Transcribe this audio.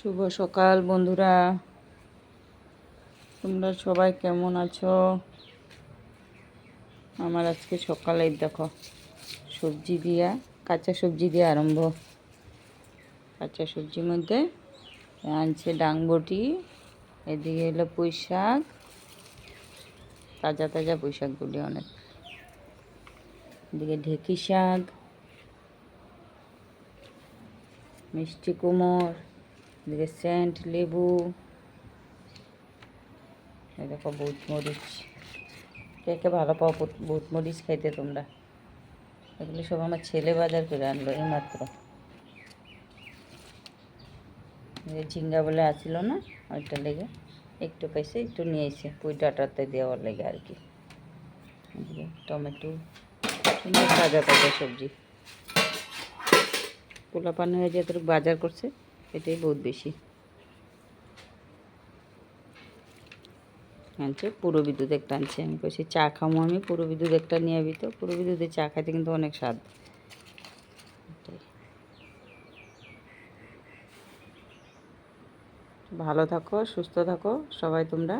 শুভ সকাল বন্ধুরা, তোমরা সবাই কেমন আছো? আমার আজকে সকালে দেখো সবজি দিয়া, কাঁচা সবজি দিয়ে আরম্ভ। কাঁচা সবজির মধ্যে আনছে ডাংবটি, এদিকে হলো পুঁই শাক, তাজা তাজা পুঁই শাকগুলি অনেক, এদিকে ঢেঁকি শাক, মিষ্টি কুমড়, এদিকে সেন্ট লেবু, এই দেখো বুট মরিচ। কে কে ভালো পাও বুট মরিচ খাইতে তোমরা? এগুলো সব আমার ছেলে বাজার করে আনলো এইমাত্র। ঝিঙ্গা বলে আসছিল না, ওইটা লেগে একটু পাইছে, একটু নিয়ে এসে পুঁই ডাঁটাতে দেওয়ার লেগে আর কি। টমেটো, তাজা তাজা সবজি। পোলাপান হয়ে যেতটুকু বাজার করছে এটাই বহুত বেশি। আনছে পুরো বিদ্যুৎ একটা আনছে, আমি কইছি চা খামো, আমি পুরো বিদ্যুৎ একটা নিয়ে আবি। তো পুরো বিদ্যুতে চা খাইতে কিন্তু অনেক স্বাদ। ভালো থাকো, সুস্থ থাকো সবাই তোমরা।